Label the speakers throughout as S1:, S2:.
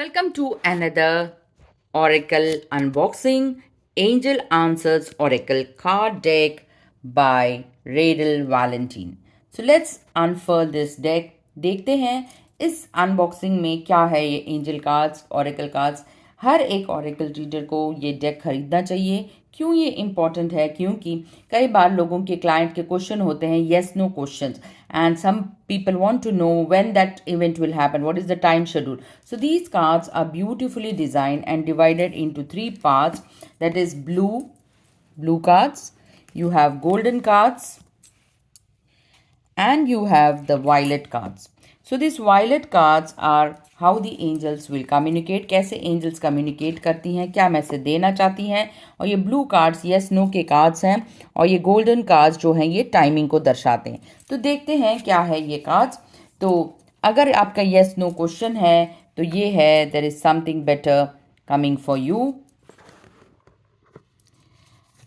S1: Welcome to another Oracle unboxing Angel Answers Oracle card deck by Radel Valentine. So let's unfurl this deck. देखते हैं इस unboxing में क्या है ये एंजल कार्ड्स ऑरेकल कार्ड्स। हर एक ऑरेकल रीडर को ये डेक खरीदना चाहिए। क्यों ये इम्पॉर्टेंट है? क्योंकि कई बार लोगों के क्लाइंट के क्वेश्चन होते हैं yes no questions and some people want to know when that event will happen, what is the time schedule. So these cards are beautifully designed and divided into three parts, that is blue cards, you have golden cards, and you have the violet cards. So these violet cards are how the angels will communicate, कैसे angels communicate करती हैं, क्या message देना चाहती हैं। और ये blue cards yes no के cards हैं और ये golden cards जो हैं ये टाइमिंग को दर्शाते हैं। तो देखते हैं क्या है ये cards। तो अगर आपका yes no क्वेश्चन है तो ये है there is something better coming for you।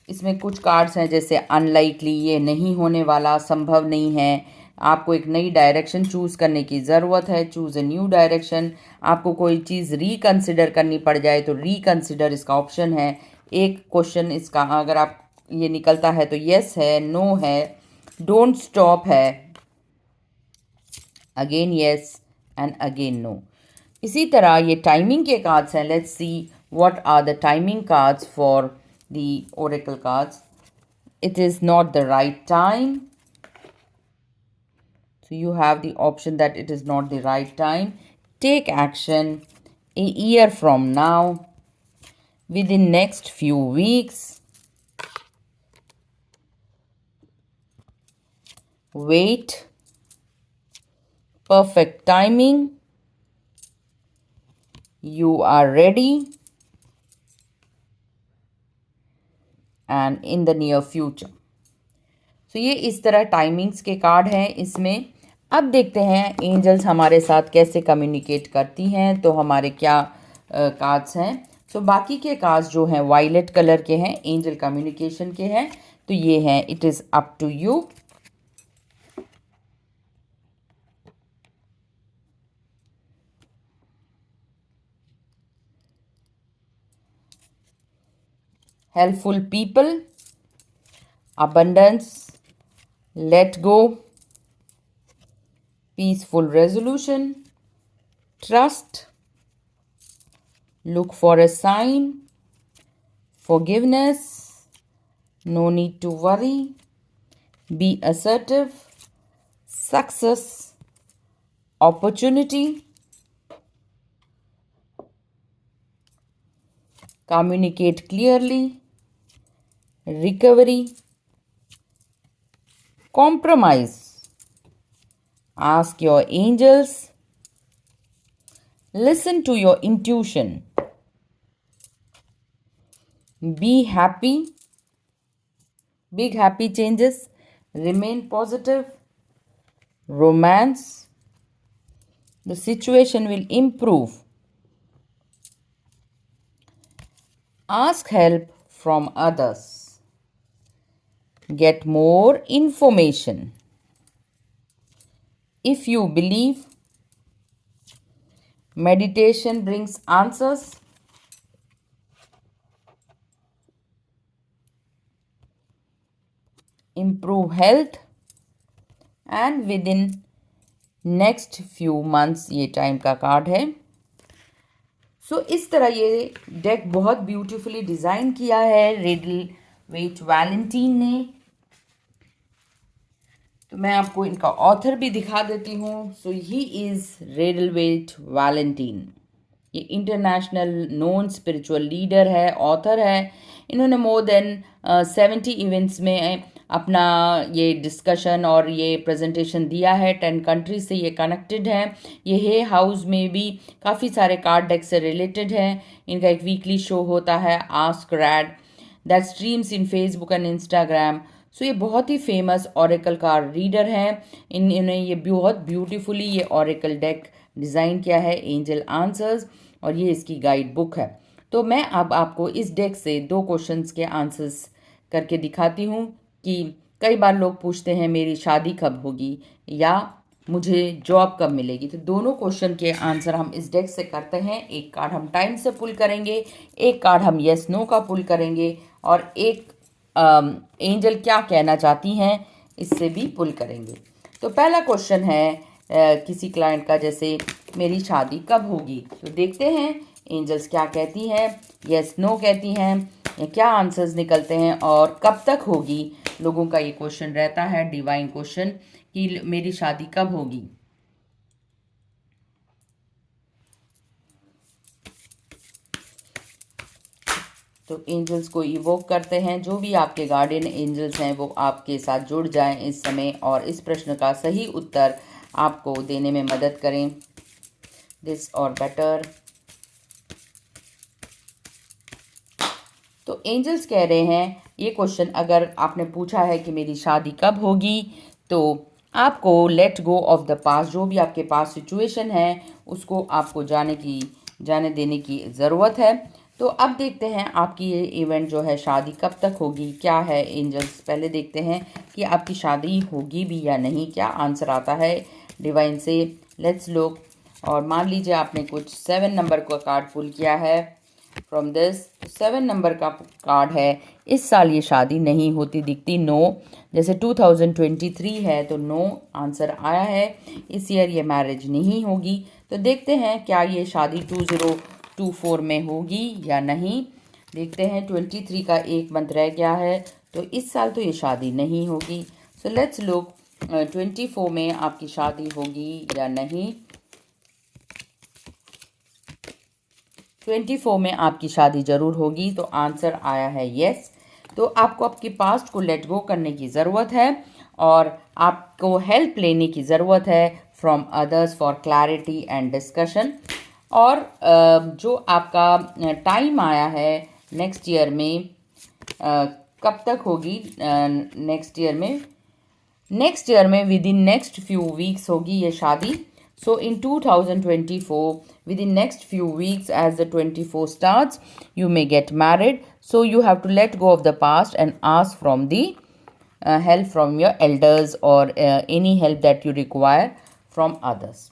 S1: इसमें कुछ कार्ड्स हैं जैसे अनलाइकली, ये नहीं होने वाला, संभव नहीं है, आपको एक नई डायरेक्शन चूज़ करने की ज़रूरत है, चूज़ ए न्यू डायरेक्शन, आपको कोई चीज़ रिकन्सिडर करनी पड़ जाए तो रिकन्सिडर इसका ऑप्शन है। एक क्वेश्चन इसका अगर आप ये निकलता है तो येस है, नो है, डोंट स्टॉप है, again yes and again no. इसी तरह ये टाइमिंग के कार्ड्स हैं। Let's see what are the timing cards for the oracle cards. It is not the right time, so you have the option that it is not the right time. Take action a year from now, within next few weeks, wait, perfect timing, you are ready, and in the near future. So ये इस तरह timings के card हैं इसमें। अब देखते हैं angels हमारे साथ कैसे कम्युनिकेट करती हैं, तो हमारे क्या कार्ड्स हैं। सो बाकी के कार्ड्स जो हैं वायलेट कलर के हैं, एंजल कम्युनिकेशन के हैं। तो ये हैं it is up to you, helpful people, abundance, let go, peaceful resolution, trust, look for a sign, forgiveness, no need to worry, be assertive, success, opportunity, communicate clearly, recovery, compromise, ask your angels, listen to your intuition, be happy, big happy changes, remain positive, romance, the situation will improve, ask help from others, get more information, if you believe, meditation brings answers, improve health, and within next few months ये time का card है। सो इस तरह ये deck बहुत beautifully design किया है ridley वेट वैलेंटीन ने। तो मैं आपको इनका ऑथर भी दिखा देती हूँ। सो ही इज़ रेडल वेट वैलेंटीन, ये इंटरनेशनल नोन स्पिरिचुअल लीडर है, ऑथर है। इन्होंने मोर देन 70 इवेंट्स में अपना ये डिस्कशन और ये प्रेजेंटेशन दिया है। 10 कंट्रीज से ये कनेक्टेड है। ये हे हाउस में भी काफ़ी सारे कार्ड डेक से रिलेटेड है। इनका एक वीकली शो होता है ask Rad that streams in Facebook and Instagram. So ये बहुत ही फेमस ऑरेकल कार्ड रीडर हैं। इन्होंने ये बहुत ब्यूटीफुली ये ऑरेकल डेक डिज़ाइन किया है, एंजल आंसर्स, और ये इसकी गाइड बुक है। तो मैं अब आपको इस डेक से 2 क्वेश्चंस के आंसर्स करके दिखाती हूँ कि कई बार लोग पूछते हैं मेरी शादी कब होगी या मुझे जॉब कब मिलेगी। तो दोनों क्वेश्चन के आंसर हम इस डेक से करते हैं। एक कार्ड हम टाइम से पुल करेंगे, एक कार्ड हम यस नो का पुल करेंगे, और एक एंजल क्या कहना चाहती हैं इससे भी पुल करेंगे। तो पहला क्वेश्चन है किसी क्लाइंट का, जैसे मेरी शादी कब होगी। तो देखते हैं एंजल्स क्या कहती हैं, यस नो कहती हैं, या क्या आंसर्स निकलते हैं, और कब तक होगी। लोगों का ये क्वेश्चन रहता है, डिवाइन क्वेश्चन, कि मेरी शादी कब होगी। तो एंजल्स को इवोक करते हैं, जो भी आपके गार्डियन एंजल्स हैं वो आपके साथ जुड़ जाएं इस समय, और इस प्रश्न का सही उत्तर आपको देने में मदद करें। दिस और बेटर। तो एंजल्स कह रहे हैं, ये क्वेश्चन अगर आपने पूछा है कि मेरी शादी कब होगी, तो आपको let go of the past, जो भी आपके पास सिचुएशन है उसको आपको जाने देने की ज़रूरत है। तो अब देखते हैं आपकी ये इवेंट जो है, शादी कब तक होगी, क्या है एंजल्स। पहले देखते हैं कि आपकी शादी होगी भी या नहीं, क्या आंसर आता है डिवाइन से। Let's look. और मान लीजिए आपने कुछ 7 नंबर का कार्ड पुल किया है फ्रॉम दिस। 7 नंबर का कार्ड है, इस साल ये शादी नहीं होती दिखती, नो। जैसे 2023 है तो नो आंसर आया है, इस ईयर ये मैरिज नहीं होगी। तो देखते हैं क्या ये शादी 2024 में होगी या नहीं। देखते हैं 23 का एक मंथ रह गया है, तो इस साल तो ये शादी नहीं होगी। सो लेट्स लुक 24 में आपकी शादी होगी या नहीं। 24 में आपकी शादी ज़रूर होगी, तो आंसर आया है येस। तो आपको आपके पास्ट को लेट गो करने की ज़रूरत है, और आपको हेल्प लेने की ज़रूरत है from others for clarity and discussion. और जो आपका टाइम आया है नेक्स्ट ईयर में, कब तक होगी नेक्स्ट ईयर में with in next few weeks होगी ये शादी। So in 2024, within next few weeks, as the 24 starts, you may get married. So you have to let go of the past and ask from the help from your elders, or any help that you require from others.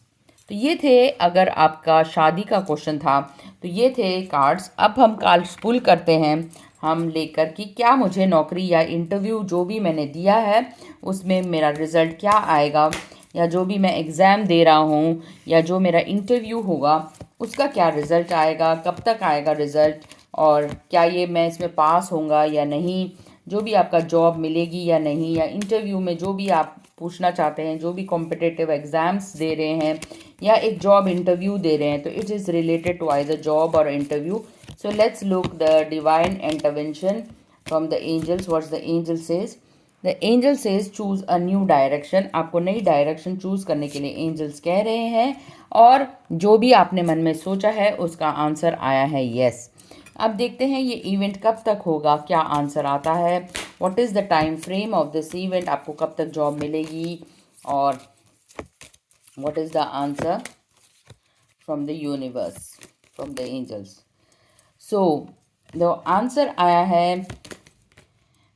S1: तो ये थे, अगर आपका शादी का question था तो ये थे कार्ड्स। अब हम कार्ड्स पुल करते हैं हम लेकर कि क्या मुझे नौकरी या इंटरव्यू जो भी मैंने दिया है उसमें मेरा रिज़ल्ट क्या आएगा, या जो भी मैं एग्ज़ाम दे रहा हूँ या जो मेरा इंटरव्यू होगा उसका क्या रिज़ल्ट आएगा, कब तक आएगा रिज़ल्ट, और क्या ये मैं इसमें पास होऊंगा या नहीं, जो भी आपका जॉब मिलेगी या नहीं, या इंटरव्यू में जो भी आप पूछना चाहते हैं, जो भी कॉम्पिटिटिव एग्ज़ाम्स दे रहे हैं या एक जॉब इंटरव्यू दे रहे हैं, तो it is related to either job और interview. So let's look the divine intervention from the angels. What's the angel says. The angel says choose a new direction. आपको नई डायरेक्शन चूज़ करने के लिए angels कह रहे हैं, और जो भी आपने मन में सोचा है उसका आंसर आया है येस। अब देखते हैं ये इवेंट कब तक होगा, क्या आंसर आता है। What is the time frame of this event, आपको कब तक जॉब मिलेगी, और what is the answer from the universe, from the angels. So the answer आया है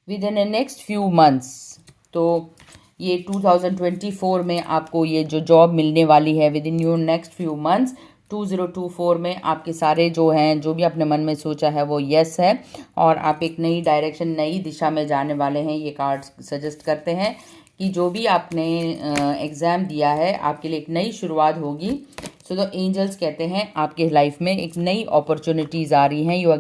S1: within next few months. तो ये 2024 में आपको ये जो जॉब मिलने वाली है with in your next few months, 2024 में आपके सारे जो हैं, जो भी आपने मन में सोचा है वो यस है, और आप एक नई डायरेक्शन, नई दिशा में जाने वाले हैं। ये कार्ड्स सजेस्ट करते हैं कि जो भी आपने एग्ज़ाम दिया है आपके लिए एक नई शुरुआत होगी। सो द एंजल्स कहते हैं आपके लाइफ में एक नई अपॉर्चुनिटीज़ आ रही हैं। You R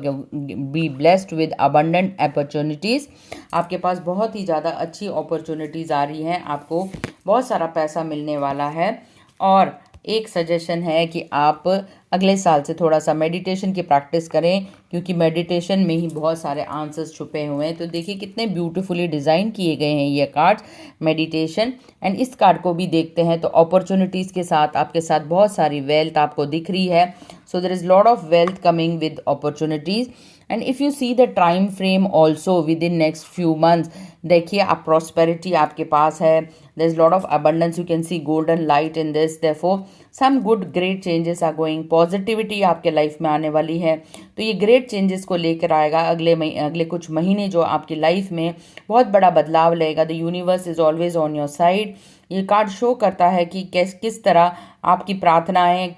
S1: be blessed with abundant opportunities. आपके पास बहुत ही ज़्यादा अच्छी अपॉर्चुनिटीज़ आ रही हैं, आपको बहुत सारा पैसा मिलने वाला है। और एक सजेशन है कि आप अगले साल से थोड़ा सा मेडिटेशन की प्रैक्टिस करें, क्योंकि मेडिटेशन में ही बहुत सारे आंसर्स छुपे हुए हैं। तो देखिए कितने ब्यूटीफुली डिज़ाइन किए गए हैं ये कार्ड्स, मेडिटेशन। एंड इस कार्ड को भी देखते हैं तो अपॉर्चुनिटीज़ के साथ आपके साथ बहुत सारी वेल्थ आपको दिख रही है। So there is lot of wealth coming with opportunities. And if you see the time frame also within next few months, देखिए आप प्रॉस्पेरिटी आपके पास है, there is lot of abundance, you can see golden light in this, therefore some good great changes are going, positivity आपके life में आने वाली है। तो ये ग्रेट चेंजेस को लेकर आएगा अगले कुछ महीने, जो आपकी लाइफ में बहुत बड़ा बदलाव लेगा। The universe is always on your side, ये कार्ड शो करता है कि किस तरह आपकी प्रार्थनाएं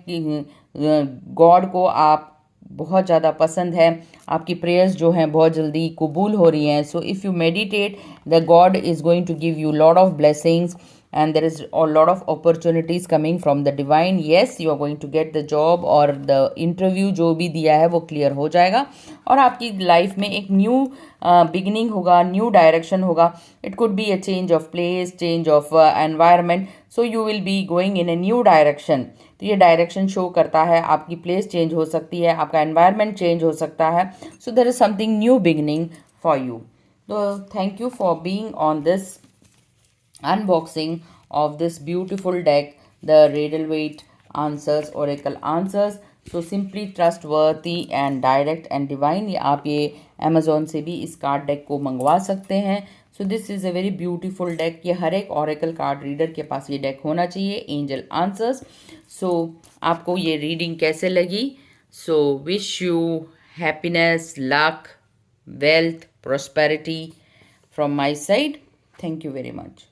S1: गॉड को आप बहुत ज़्यादा पसंद है, आपकी प्रेयर्स जो हैं बहुत जल्दी कबूल हो रही हैं. So if you meditate, the God is going to give you lot of blessings and there is a lot of opportunities coming from the divine. Yes, you are going to get the job और the interview जो भी दिया है वो clear हो जाएगा और आपकी लाइफ में एक न्यू बिगिनिंग होगा, न्यू डायरेक्शन होगा. It could be a change of place, change of environment, so you will be going in a new direction. तो ये डायरेक्शन शो करता है, आपकी प्लेस चेंज हो सकती है, आपका एनवायरनमेंट चेंज हो सकता है. So there is something new beginning for you. तो thank you for being on this unboxing of this beautiful deck, the Riddle-Waite Answers, Oracle Answers. So simply trustworthy and direct and divine. ये आप ये Amazon से भी इस card deck को मंगवा सकते हैं. So this is a very beautiful deck. ये हर एक ऑरेकल कार्ड रीडर के पास ये डेक होना चाहिए. Angel answers. सो आपको ये रीडिंग कैसे लगी? So wish you happiness, luck, wealth, prosperity from my side. Thank you very much.